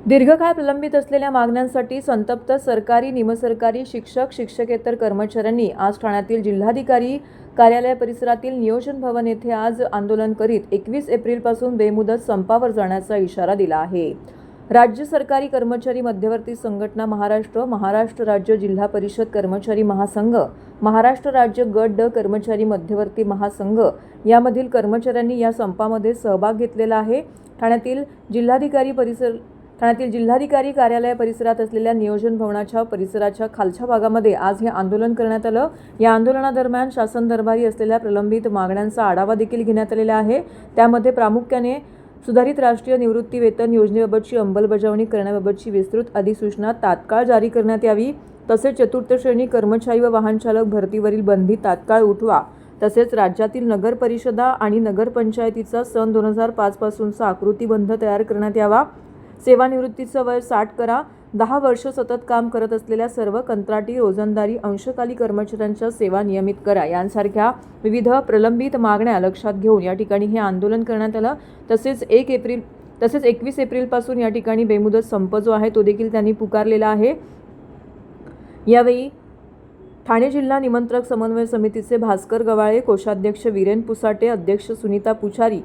दीर्घकाळ प्रलंबित असलेल्या मागण्यांसाठी संतप्त सरकारी, निमसरकारी, शिक्षक, शिक्षकेतर कर्मचाऱ्यांनी आज ठाण्यातील जिल्हाधिकारी कार्यालय परिसरातील नियोजन भवन येथे आज आंदोलन करीत 21 एप्रिलपासून बेमुदत संपावर जाण्याचा इशारा दिला आहे। राज्य सरकारी कर्मचारी मध्यवर्ती संघटना महाराष्ट्र, महाराष्ट्र राज्य जिल्हा परिषद कर्मचारी महासंघ, महाराष्ट्र राज्य गट ड कर्मचारी मध्यवर्ती महासंघ यामधील कर्मचाऱ्यांनी या संपामध्ये सहभाग घेतलेला आहे। ठाण्यातील जिल्हाधिकारी कार्यालय परिसरात असलेल्या नियोजन भवनाच्या परिसराच्या खालच्या भागामध्ये आज हे आंदोलन करण्यात आलं। या आंदोलनादरम्यान शासन दरबारी असलेल्या प्रलंबित मागण्यांचा आढावा देखील घेण्यात आलेला आहे। त्यामध्ये प्रामुख्याने सुधारित राष्ट्रीय निवृत्ती वेतन योजनेबाबतची अंमलबजावणी करण्याबाबतची विस्तृत अधिसूचना तात्काळ जारी करण्यात यावी, तसेच चतुर्थ श्रेणी कर्मचारी व वाहनचालक भरतीवरील बंदी तात्काळ उठवा, तसेच राज्यातील नगर परिषदा आणि नगरपंचायतीचा सन 2005 पासूनचा आकृतीबंध तयार करण्यात यावा, सेवानिवृत्तीचं वय 60 करा, 10 वर्ष सतत काम करत असलेल्या सर्व कंत्राटी, रोजंदारी, अंशकाली कर्मचाऱ्यांच्या सेवा नियमित करा यांसारख्या विविध प्रलंबित मागण्या लक्षात घेऊन या ठिकाणी हे आंदोलन करण्यात आलं। तसेच 21 एप्रिलपासून या ठिकाणी बेमुदत संप जो आहे तो देखील त्यांनी पुकारलेला आहे। यावेळी ठाणे जिल्हा निमंत्रक समन्वय समितीचे भास्कर गवाळे, कोषाध्यक्ष वीरेन पुसाटे, अध्यक्ष सुनीता पुछारी,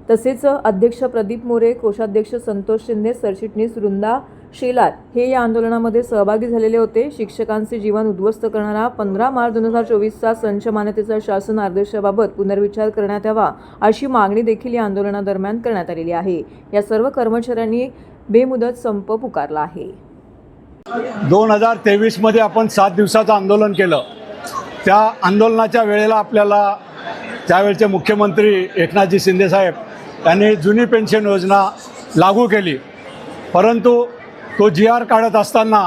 तसेच अध्यक्ष प्रदीप मोरे, कोषाध्यक्ष संतोष शिंदे, सरचिटणीस वृंदा शेलार हे या आंदोलनामध्ये सहभागी झालेले होते। शिक्षकांचे जीवन उद्ध्वस्त करणारा 15 मार्च 2024चा संच मान्यतेचा शासन आदेशाबाबत पुनर्विचार करण्यात यावा अशी मागणी देखील या आंदोलनादरम्यान करण्यात आलेली आहे। या सर्व कर्मचाऱ्यांनी बेमुदत संप पुकारला आहे। 2023 मध्ये आपण 7 दिवसाचं आंदोलन केलं। त्या आंदोलनाच्या वेळेला आपल्याला त्यावेळचे मुख्यमंत्री एकनाथजी शिंदे साहेब यांनी जुनी पेन्शन योजना लागू केली, परंतु तो GR काढत असताना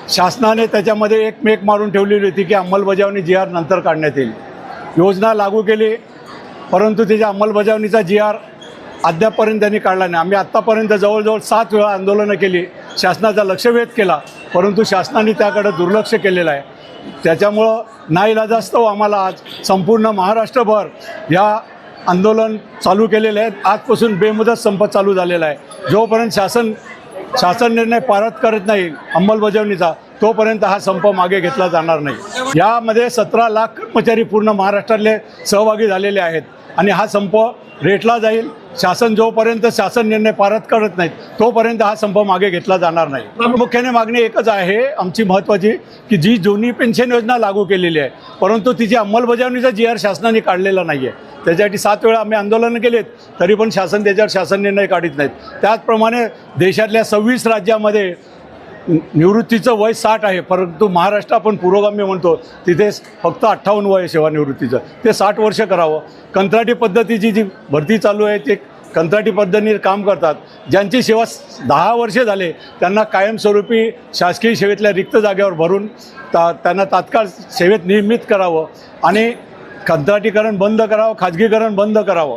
शासनाने त्याच्यामध्ये एक मेक मारून ठेवलेली होती की अंमलबजावणी GR नंतर काढण्यात येईल। योजना लागू केली, परंतु त्याच्या अंमलबजावणीचा GR अद्यापपर्यंत त्यांनी काढला नाही। आम्ही आत्तापर्यंत जवळजवळ 7 वेळा आंदोलनं केली, शासनाचा लक्षवेध केला, परंतु शासनाने त्याकडे दुर्लक्ष केलेलं आहे। त्याच्यामुळं नाईलाजास्तव आम्हाला आज संपूर्ण महाराष्ट्रभर या आंदोलन चालू केलेले आहेत। आजपासून बेमुदत संप चालू झालेला आहे। जोपर्यंत शासन निर्णय पारित करत नाही अंमलबजावणीचा, तोपर्यंत हा संप मागे घेतला जाणार नाही। यामध्ये 17 लाख कर्मचारी पूर्ण महाराष्ट्रातले सहभागी झालेले आहेत आणि हा संप रेटला जाईल। जोपर्यंत शासन निर्णय पारित करत नाहीत तोपर्यंत हा संप मागे घेतला जाणार नाही। प्रामुख्याने मागणी एकच आहे आमची महत्त्वाची, की जी जुनी पेन्शन योजना लागू केलेली आहे, परंतु तिची अंमलबजावणीचा GR शासनाने काढलेला नाही आहे। त्याच्यासाठी 7 वेळा आम्ही आंदोलन केलेत, तरी पण त्याच्यावर शासन निर्णय काढत नाहीत। त्याचप्रमाणे देशातल्या 26 राज्यामध्ये निवृत्तीचं वय 60 आहे, परंतु महाराष्ट्र आपण पुरोगामी म्हणतो, तिथे फक्त 58 वय आहे सेवानिवृत्तीचं। ते 60 वर्ष करावं। कंत्राटी पद्धतीची जी भरती चालू आहे ते कंत्राटी पद्धतीने काम करतात, ज्यांची सेवा 10 वर्षे झाले त्यांना कायमस्वरूपी शासकीय सेवेतल्या रिक्त जागेवर भरून त्यांना तात्काळ सेवेत नियमित करावं आणि कंत्राटीकरण बंद करावं, खाजगीकरण बंद करावं।